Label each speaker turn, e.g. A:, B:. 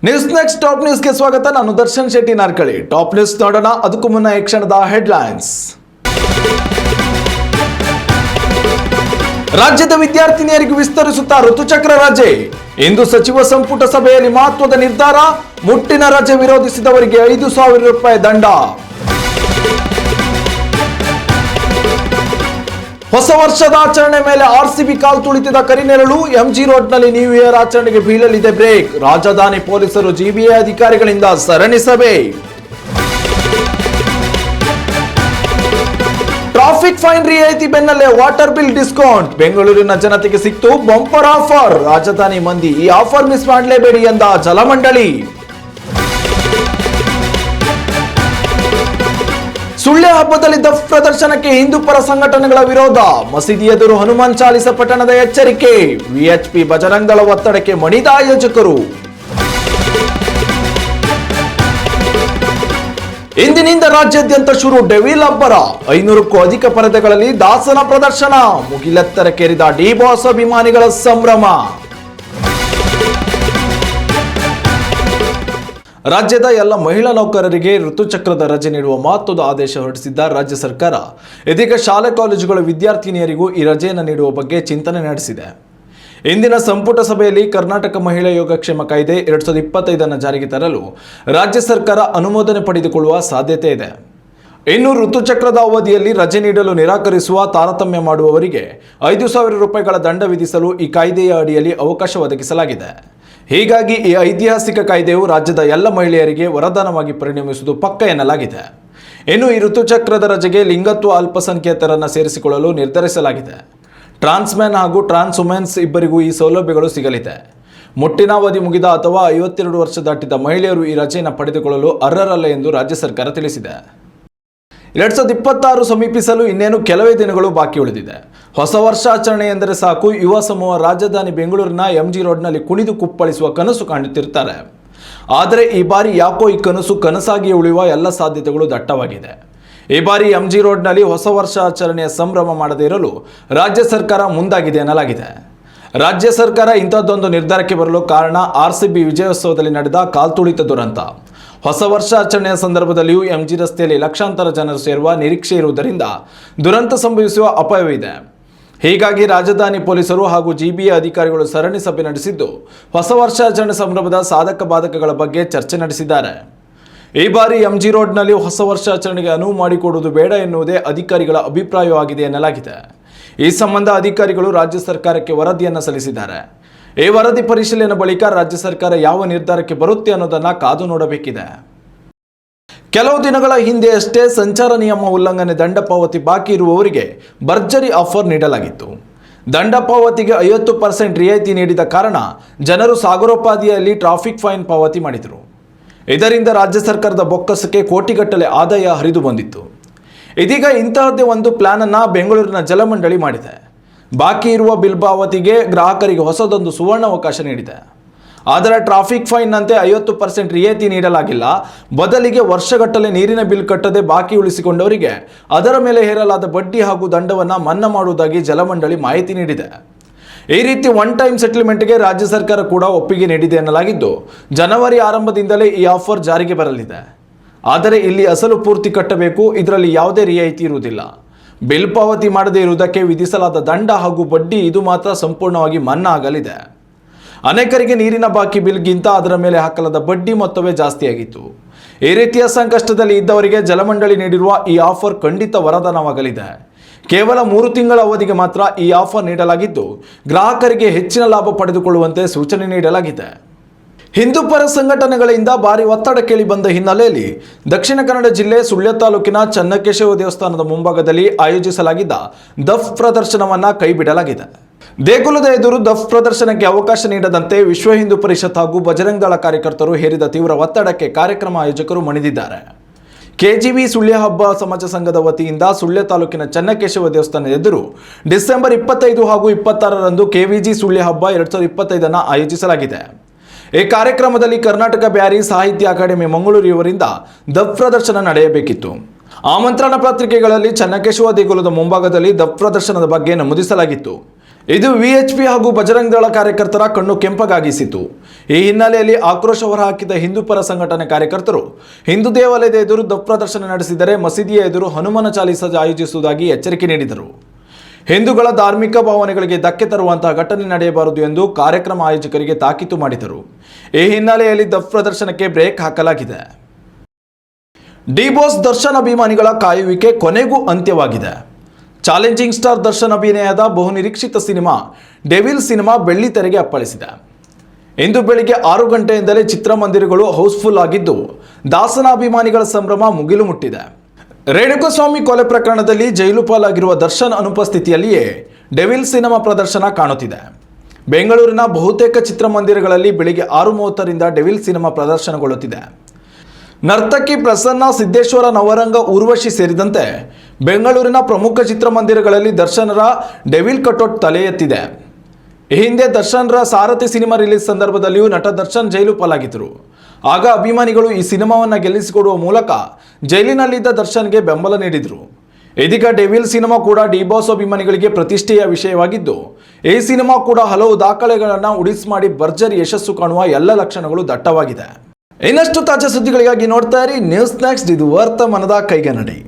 A: News next top ನ್ಯೂಸ್ಗೆ ಸ್ವಾಗತ. ನಾನು ದರ್ಶನ್ ಶೆಟ್ಟಿ ನಾರ್ಕಳಿ. ಟಾಪ್ ನ್ಯೂಸ್ ನೋಡೋಣ. ಅದಕ್ಕೂ ಮುನ್ನ ಈ ಕ್ಷಣದ ಹೆಡ್ಲೈನ್ಸ್. ರಾಜ್ಯದ ವಿದ್ಯಾರ್ಥಿನಿಯರಿಗೆ ವಿಸ್ತರಿಸುತ್ತಾ ಋತುಚಕ್ರ ರಜೆ. ಇಂದು ಸಚಿವ ಸಂಪುಟ ಸಭೆಯಲ್ಲಿ ಮಹತ್ವದ ನಿರ್ಧಾರ. ಮುಟ್ಟಿನ ರಜೆ ವಿರೋಧಿಸಿದವರಿಗೆ 5,000 ರೂಪಾಯಿ ದಂಡ. ಹೊಸ ವರ್ಷದ ಆಚರಣೆ ಮೇಲೆ ಆರ್ಸಿಬಿ ಕಾಲ್ ತುಳಿತಿದ ಕರಿನೆರಳು. ಎಂಜಿ ರೋಡ್ನಲ್ಲಿ ನ್ಯೂ ಇಯರ್ ಆಚರಣೆಗೆ ಬೀಳಲಿದೆ ಬ್ರೇಕ್. ರಾಜಧಾನಿ ಪೊಲೀಸರು ಜಿಬಿಎ ಅಧಿಕಾರಿಗಳಿಂದ ಸರಣಿ ಸಭೆ. ಟ್ರಾಫಿಕ್ ಫೈನ್ ರಿಯಾಯಿತಿ ಬೆನ್ನಲ್ಲೇ ವಾಟರ್ ಬಿಲ್ ಡಿಸ್ಕೌಂಟ್. ಬೆಂಗಳೂರಿನ ಜನತೆಗೆ ಸಿಕ್ತು ಬಂಪರ್ ಆಫರ್. ರಾಜಧಾನಿ ಮಂದಿ ಈ ಆಫರ್ ಮಿಸ್ ಮಾಡಲೇಬೇಡಿ ಎಂದ ಜಲಮಂಡಳಿ. ಸುಳ್ಯ ಹಬ್ಬದಲ್ಲಿ ದಫ್ ಪ್ರದರ್ಶನಕ್ಕೆ ಹಿಂದೂ ಪರ ಸಂಘಟನೆಗಳ ವಿರೋಧ. ಮಸೀದಿ ಎದುರು ಹನುಮಾನ್ ಚಾಲಿಸ ಪಠಣದ ಎಚ್ಚರಿಕೆ. ವಿಎಚ್ಪಿ ಬಜರಂಗ್ ದಳ ಒತ್ತಡಕ್ಕೆ ಮಣಿದ ಆಯೋಜಕರು. ಇಂದಿನಿಂದ ರಾಜ್ಯಾದ್ಯಂತ ಶುರು ಡೆವಿಲ್ ಅಬ್ಬರ. 500ಕ್ಕೂ ಅಧಿಕ ಪರದೆಗಳಲ್ಲಿ ದಾಸನ ಪ್ರದರ್ಶನ. ಮುಗಿಲೆತ್ತರಕ್ಕೇರಿದ ಡಿ ಬಾಸ್ ಅಭಿಮಾನಿಗಳ ಸಂಭ್ರಮ. ರಾಜ್ಯದ ಎಲ್ಲ ಮಹಿಳಾ ನೌಕರರಿಗೆ ಋತುಚಕ್ರದ ರಜೆ ನೀಡುವ ಮಹತ್ವದ ಆದೇಶ ಹೊರಡಿಸಿದ್ದ ರಾಜ್ಯ ಸರ್ಕಾರ ಇದೀಗ ಶಾಲೆ ಕಾಲೇಜುಗಳ ವಿದ್ಯಾರ್ಥಿನಿಯರಿಗೂ ಈ ರಜೆಯನ್ನು ನೀಡುವ ಬಗ್ಗೆ ಚಿಂತನೆ ನಡೆಸಿದೆ. ಇಂದಿನ ಸಂಪುಟ ಸಭೆಯಲ್ಲಿ ಕರ್ನಾಟಕ ಮಹಿಳಾ ಯೋಗಕ್ಷೇಮ ಕಾಯ್ದೆ 2025 ಜಾರಿಗೆ ತರಲು ರಾಜ್ಯ ಸರ್ಕಾರ ಅನುಮೋದನೆ ಪಡೆದುಕೊಳ್ಳುವ ಸಾಧ್ಯತೆ ಇದೆ. ಇನ್ನು ಋತುಚಕ್ರದ ಅವಧಿಯಲ್ಲಿ ರಜೆ ನೀಡಲು ನಿರಾಕರಿಸುವ ತಾರತಮ್ಯ ಮಾಡುವವರಿಗೆ 5,000 ರೂಪಾಯಿಗಳ ದಂಡ ವಿಧಿಸಲು ಈ ಕಾಯ್ದೆಯ ಅಡಿಯಲ್ಲಿ ಅವಕಾಶ ಒದಗಿಸಲಾಗಿದೆ. ಹೀಗಾಗಿ ಈ ಐತಿಹಾಸಿಕ ಕಾಯ್ದೆಯು ರಾಜ್ಯದ ಎಲ್ಲ ಮಹಿಳೆಯರಿಗೆ ವರದಾನವಾಗಿ ಪರಿಣಮಿಸುವುದು ಪಕ್ಕ ಎನ್ನಲಾಗಿದೆ. ಇನ್ನು ಈ ಋತುಚಕ್ರದ ರಜೆಗೆ ಲಿಂಗತ್ವ ಅಲ್ಪಸಂಖ್ಯಾತರನ್ನು ಸೇರಿಸಿಕೊಳ್ಳಲು ನಿರ್ಧರಿಸಲಾಗಿದೆ. ಟ್ರಾನ್ಸ್ ಮೆನ್ ಹಾಗೂ ಟ್ರಾನ್ಸ್ ವುಮೆನ್ಸ್ ಇಬ್ಬರಿಗೂ ಈ ಸೌಲಭ್ಯಗಳು ಸಿಗಲಿದೆ. ಮುಟ್ಟಿನಾವಧಿ ಮುಗಿದ ಅಥವಾ 52 ವರ್ಷ ದಾಟಿದ ಮಹಿಳೆಯರು ಈ ರಜೆಯನ್ನು ಪಡೆದುಕೊಳ್ಳಲು ಅರ್ಹರಲ್ಲ ಎಂದು ರಾಜ್ಯ ಸರ್ಕಾರ ತಿಳಿಸಿದೆ. 2026 ಸಮೀಪಿಸಲು ಇನ್ನೇನು ಕೆಲವೇ ದಿನಗಳು ಬಾಕಿ ಉಳಿದಿದೆ. ಹೊಸ ವರ್ಷಾಚರಣೆ ಎಂದರೆ ಸಾಕು ಯುವ ಸಮೂಹ ರಾಜಧಾನಿ ಬೆಂಗಳೂರಿನ ಎಂಜಿ ರೋಡ್ನಲ್ಲಿ ಕುಣಿದು ಕುಪ್ಪಳಿಸುವ ಕನಸು ಕಾಣುತ್ತಿರುತ್ತಾರೆ. ಆದರೆ ಈ ಬಾರಿ ಯಾಕೋ ಈ ಕನಸು ಕನಸಾಗಿ ಉಳಿಯುವ ಎಲ್ಲ ಸಾಧ್ಯತೆಗಳು ದಟ್ಟವಾಗಿದೆ. ಈ ಬಾರಿ ಎಂಜಿ ರೋಡ್ನಲ್ಲಿ ಹೊಸ ವರ್ಷಾಚರಣೆಯ ಸಂಭ್ರಮ ಮಾಡದೇ ಇರಲು ರಾಜ್ಯ ಸರ್ಕಾರ ಮುಂದಾಗಿದೆ ಎನ್ನಲಾಗಿದೆ. ರಾಜ್ಯ ಸರ್ಕಾರ ಇಂಥದ್ದೊಂದು ನಿರ್ಧಾರಕ್ಕೆ ಬರಲು ಕಾರಣ ಆರ್ಸಿಬಿ ವಿಜಯೋತ್ಸವದಲ್ಲಿ ನಡೆದ ಕಾಲ್ತುಳಿತ ದುರಂತ. ಹೊಸ ವರ್ಷಾಚರಣೆಯ ಸಂದರ್ಭದಲ್ಲಿಯೂ ಎಂಜಿ ರಸ್ತೆಯಲ್ಲಿ ಲಕ್ಷಾಂತರ ಜನರು ಸೇರುವ ನಿರೀಕ್ಷೆ ಇರುವುದರಿಂದ ದುರಂತ ಸಂಭವಿಸುವ ಅಪಾಯವಿದೆ. ಹೀಗಾಗಿ ರಾಜಧಾನಿ ಪೊಲೀಸರು ಹಾಗೂ ಜಿಬಿಎ ಅಧಿಕಾರಿಗಳು ಸರಣಿ ಸಭೆ ನಡೆಸಿದ್ದು ಹೊಸ ವರ್ಷಾಚರಣೆ ಸಂಭ್ರಮದ ಸಾಧಕ ಬಾಧಕಗಳ ಬಗ್ಗೆ ಚರ್ಚೆ ನಡೆಸಿದ್ದಾರೆ. ಈ ಬಾರಿ ಎಂಜಿ ರೋಡ್ನಲ್ಲಿ ಹೊಸ ವರ್ಷಾಚರಣೆಗೆ ಅನುವು ಮಾಡಿಕೊಡುವುದು ಬೇಡ ಎನ್ನುವುದೇ ಅಧಿಕಾರಿಗಳ ಅಭಿಪ್ರಾಯವಾಗಿದೆ ಎನ್ನಲಾಗಿದೆ. ಈ ಸಂಬಂಧ ಅಧಿಕಾರಿಗಳು ರಾಜ್ಯ ಸರ್ಕಾರಕ್ಕೆ ವರದಿಯನ್ನು ಸಲ್ಲಿಸಿದ್ದಾರೆ. ಈ ವರದಿ ಪರಿಶೀಲನೆ ಬಳಿಕ ರಾಜ್ಯ ಸರ್ಕಾರ ಯಾವ ನಿರ್ಧಾರಕ್ಕೆ ಬರುತ್ತೆ ಅನ್ನೋದನ್ನ ಕಾದು ನೋಡಬೇಕಿದೆ. ಕೆಲವು ದಿನಗಳ ಹಿಂದೆಯಷ್ಟೇ ಸಂಚಾರ ನಿಯಮ ಉಲ್ಲಂಘನೆ ದಂಡ ಪಾವತಿ ಬಾಕಿ ಇರುವವರಿಗೆ ಭರ್ಜರಿ ಆಫರ್ ನೀಡಲಾಗಿತ್ತು. ದಂಡ ಪಾವತಿಗೆ 50% ರಿಯಾಯಿತಿ ನೀಡಿದ ಕಾರಣ ಜನರು ಸಾಗರೋಪಾದಿಯಲ್ಲಿ ಟ್ರಾಫಿಕ್ ಫೈನ್ ಪಾವತಿ ಮಾಡಿದರು. ಇದರಿಂದ ರಾಜ್ಯ ಸರ್ಕಾರದ ಬೊಕ್ಕಸಕ್ಕೆ ಕೋಟಿಗಟ್ಟಲೆ ಆದಾಯ ಹರಿದು ಬಂದಿತ್ತು. ಇದೀಗ ಇಂತಹದ್ದೇ ಒಂದು ಪ್ಲಾನ್ ಅನ್ನು ಬೆಂಗಳೂರಿನ ಜಲಮಂಡಳಿ ಮಾಡಿದೆ. ಬಾಕಿ ಇರುವ ಬಿಲ್ ಪಾವತಿಗೆ ಗ್ರಾಹಕರಿಗೆ ಹೊಸದೊಂದು ಸುವರ್ಣಾವಕಾಶ ನೀಡಿದೆ. ಆದರೆ ಟ್ರಾಫಿಕ್ ಫೈನ್ನಂತೆ 50% ರಿಯಾಯಿತಿ ನೀಡಲಾಗಿಲ್ಲ. ಬದಲಿಗೆ ವರ್ಷಗಟ್ಟಲೆ ನೀರಿನ ಬಿಲ್ ಕಟ್ಟದೆ ಬಾಕಿ ಉಳಿಸಿಕೊಂಡವರಿಗೆ ಅದರ ಮೇಲೆ ಹೇರಲಾದ ಬಡ್ಡಿ ಹಾಗೂ ದಂಡವನ್ನು ಮನ್ನಾ ಮಾಡುವುದಾಗಿ ಜಲಮಂಡಳಿ ಮಾಹಿತಿ ನೀಡಿದೆ. ಈ ರೀತಿ ಒನ್ ಟೈಮ್ ಸೆಟಲ್ಮೆಂಟ್ಗೆ ರಾಜ್ಯ ಸರ್ಕಾರ ಕೂಡ ಒಪ್ಪಿಗೆ ನೀಡಿದೆ ಎನ್ನಲಾಗಿದ್ದು ಜನವರಿ ಆರಂಭದಿಂದಲೇ ಈ ಆಫರ್ ಜಾರಿಗೆ ಬರಲಿದೆ. ಆದರೆ ಇಲ್ಲಿ ಅಸಲು ಪೂರ್ತಿ ಕಟ್ಟಬೇಕು. ಇದರಲ್ಲಿ ಯಾವುದೇ ರಿಯಾಯಿತಿ ಇರುವುದಿಲ್ಲ. ಬಿಲ್ ಪಾವತಿ ಮಾಡದೇ ಇರುವುದಕ್ಕೆ ವಿಧಿಸಲಾದ ದಂಡ ಹಾಗೂ ಬಡ್ಡಿ ಇದು ಮಾತ್ರ ಸಂಪೂರ್ಣವಾಗಿ ಮನ್ನಾ ಆಗಲಿದೆ. ಅನೇಕರಿಗೆ ನೀರಿನ ಬಾಕಿ ಬಿಲ್ಗಿಂತ ಅದರ ಮೇಲೆ ಹಾಕಲಾದ ಬಡ್ಡಿ ಮೊತ್ತವೇ ಜಾಸ್ತಿಯಾಗಿತ್ತು. ಈ ರೀತಿಯ ಸಂಕಷ್ಟದಲ್ಲಿ ಇದ್ದವರಿಗೆ ಜಲಮಂಡಳಿ ನೀಡಿರುವ ಈ ಆಫರ್ ಖಂಡಿತ ವರದಾನವಾಗಲಿದೆ. ಕೇವಲ 3 ತಿಂಗಳ ಅವಧಿಗೆ ಮಾತ್ರ ಈ ಆಫರ್ ನೀಡಲಾಗಿದ್ದು ಗ್ರಾಹಕರಿಗೆ ಹೆಚ್ಚಿನ ಲಾಭ ಪಡೆದುಕೊಳ್ಳುವಂತೆ ಸೂಚನೆ ನೀಡಲಾಗಿದೆ. ಹಿಂದೂ ಪರ ಸಂಘಟನೆಗಳಿಂದ ಭಾರಿ ಒತ್ತಡ ಕೇಳಿ ಬಂದ ಹಿನ್ನೆಲೆಯಲ್ಲಿ ದಕ್ಷಿಣ ಕನ್ನಡ ಜಿಲ್ಲೆ ಸುಳ್ಯ ತಾಲೂಕಿನ ಚನ್ನಕೇಶವ ದೇವಸ್ಥಾನದ ಮುಂಭಾಗದಲ್ಲಿ ಆಯೋಜಿಸಲಾಗಿದ್ದ ದಫ್ ಪ್ರದರ್ಶನವನ್ನು ಕೈಬಿಡಲಾಗಿದೆ. ದೇಗುಲದ ಎದುರು ದಫ್ ಪ್ರದರ್ಶನಕ್ಕೆ ಅವಕಾಶ ನೀಡದಂತೆ ವಿಶ್ವ ಹಿಂದೂ ಪರಿಷತ್ ಹಾಗೂ ಬಜರಂಗ್ ದಳ ಕಾರ್ಯಕರ್ತರು ಹೇರಿದ ತೀವ್ರ ಒತ್ತಡಕ್ಕೆ ಕಾರ್ಯಕ್ರಮ ಆಯೋಜಕರು ಮಣಿದಿದ್ದಾರೆ. ಕೆಜಿವಿ ಸುಳ್ಯ ಹಬ್ಬ ಸಮಾಜ ಸಂಘದ ವತಿಯಿಂದ ಸುಳ್ಯ ತಾಲೂಕಿನ ಚನ್ನಕೇಶವ ದೇವಸ್ಥಾನದ ಎದುರು ಡಿಸೆಂಬರ್ 25 ಹಾಗೂ 26ರಂದು ಕೆವಿಜಿ ಸುಳ್ಯ ಹಬ್ಬ 2025 ಆಯೋಜಿಸಲಾಗಿದೆ. ಈ ಕಾರ್ಯಕ್ರಮದಲ್ಲಿ ಕರ್ನಾಟಕ ಬ್ಯಾರಿ ಸಾಹಿತ್ಯ ಅಕಾಡೆಮಿ ಮಂಗಳೂರು ಇವರಿಂದ ದಫ್ ಪ್ರದರ್ಶನ ನಡೆಯಬೇಕಿತ್ತು. ಆಮಂತ್ರಣ ಪತ್ರಿಕೆಗಳಲ್ಲಿ ಚನ್ನಕೇಶವ ದೇಗುಲದ ಮುಂಭಾಗದಲ್ಲಿ ದಫ್ ಪ್ರದರ್ಶನದ ಬಗ್ಗೆ ನಮೂದಿಸಲಾಗಿತ್ತು. ಇದು ವಿಎಚ್ಪಿ ಹಾಗೂ ಬಜರಂಗ ದಳ ಕಾರ್ಯಕರ್ತರ ಕಣ್ಣು ಕೆಂಪಗಾಗಿಸಿತು. ಈ ಹಿನ್ನೆಲೆಯಲ್ಲಿ ಆಕ್ರೋಶ ಹೊರಹಾಕಿದ ಹಿಂದೂ ಪರ ಸಂಘಟನೆ ಕಾರ್ಯಕರ್ತರು ಹಿಂದೂ ದೇವಾಲಯದ ಎದುರು ದಫ್ ಪ್ರದರ್ಶನ ನಡೆಸಿದರೆ ಮಸೀದಿಯ ಎದುರು ಹನುಮಾನ ಚಾಲೀಸ ಆಯೋಜಿಸುವುದಾಗಿ ಎಚ್ಚರಿಕೆ ನೀಡಿದರು. ಹಿಂದೂಗಳ ಧಾರ್ಮಿಕ ಭಾವನೆಗಳಿಗೆ ಧಕ್ಕೆ ತರುವಂತಹ ಘಟನೆ ನಡೆಯಬಾರದು ಎಂದು ಕಾರ್ಯಕ್ರಮ ಆಯೋಜಕರಿಗೆ ತಾಕೀತು ಮಾಡಿದರು. ಈ ಹಿನ್ನೆಲೆಯಲ್ಲಿ ದಫ್ ಪ್ರದರ್ಶನಕ್ಕೆ ಬ್ರೇಕ್ ಹಾಕಲಾಗಿದೆ. ಡಿ ಬಾಸ್ ದರ್ಶನ್ ಅಭಿಮಾನಿಗಳ ಕಾಯುವಿಕೆ ಕೊನೆಗೂ ಅಂತ್ಯವಾಗಿದೆ. ಚಾಲೆಂಜಿಂಗ್ ಸ್ಟಾರ್ ದರ್ಶನ್ ಅಭಿನಯದ ಬಹುನಿರೀಕ್ಷಿತ ಸಿನಿಮಾ ಡೆವಿಲ್ ಸಿನಿಮಾ ಬೆಳ್ಳಿ ತೆರೆಗೆ ಅಪ್ಪಳಿಸಿದೆ. ಇಂದು ಬೆಳಿಗ್ಗೆ 6 ಗಂಟೆಯಿಂದಲೇ ಚಿತ್ರಮಂದಿರಗಳು ಹೌಸ್ಫುಲ್ ಆಗಿದ್ದು, ದಾಸನ ಅಭಿಮಾನಿಗಳ ಸಂಭ್ರಮ ಮುಗಿಲು ಮುಟ್ಟಿದೆ. ರೇಣುಕಸ್ವಾಮಿ ಕೊಲೆ ಪ್ರಕರಣದಲ್ಲಿ ಜೈಲು ಪಾಲಾಗಿರುವ ದರ್ಶನ್ ಅನುಪಸ್ಥಿತಿಯಲ್ಲಿಯೇ ಡೆವಿಲ್ ಸಿನಿಮಾ ಪ್ರದರ್ಶನ ಕಾಣುತ್ತಿದೆ. ಬೆಂಗಳೂರಿನ ಬಹುತೇಕ ಚಿತ್ರಮಂದಿರಗಳಲ್ಲಿ ಬೆಳಿಗ್ಗೆ 6:30ರಿಂದ ಡೆವಿಲ್ ಸಿನಿಮಾ ಪ್ರದರ್ಶನಗೊಳ್ಳುತ್ತಿದೆ. ನರ್ತಕಿ ಪ್ರಸನ್ನ, ಸಿದ್ದೇಶ್ವರ, ನವರಂಗ, ಊರ್ವಶಿ ಸೇರಿದಂತೆ ಬೆಂಗಳೂರಿನ ಪ್ರಮುಖ ಚಿತ್ರಮಂದಿರಗಳಲ್ಲಿ ದರ್ಶನರ ಡೆವಿಲ್ ಕಟೌಟ್ ತಲೆ ಎತ್ತಿದೆ. ಈ ಹಿಂದೆ ದರ್ಶನ್ರ ಸಾರಥಿ ಸಿನಿಮಾ ರಿಲೀಸ್ ಸಂದರ್ಭದಲ್ಲಿಯೂ ನಟ ದರ್ಶನ್ ಜೈಲು ಪಾಲಾಗಿದ್ದರು. ಆಗ ಅಭಿಮಾನಿಗಳು ಈ ಸಿನಿಮಾವನ್ನು ಗೆಲ್ಲಿಸಿಕೊಡುವ ಮೂಲಕ ಜೈಲಿನಲ್ಲಿದ್ದ ದರ್ಶನ್ಗೆ ಬೆಂಬಲ ನೀಡಿದರು. ಇದೀಗ ಡೆವಿಲ್ ಸಿನಿಮಾ ಕೂಡ ಡಿ ಬಾಸ್ ಅಭಿಮಾನಿಗಳಿಗೆ ಪ್ರತಿಷ್ಠೆಯ ವಿಷಯವಾಗಿದ್ದು, ಈ ಸಿನಿಮಾ ಕೂಡ ಹಲವು ದಾಖಲೆಗಳನ್ನು ಉಡಿಸ್ ಮಾಡಿ ಭರ್ಜರಿ ಯಶಸ್ಸು ಕಾಣುವ ಎಲ್ಲ ಲಕ್ಷಣಗಳು ದಟ್ಟವಾಗಿದೆ. ಇನ್ನಷ್ಟು ತಾಜಾ ಸುದ್ದಿಗಳಿಗಾಗಿ ನೋಡ್ತಾ ಇರಿ ನ್ಯೂಸ್ ನೆಕ್ಸ್ಟ್. ಇದು ವರ್ತಮಾನದ ಕೈಗನ್ನಡಿ.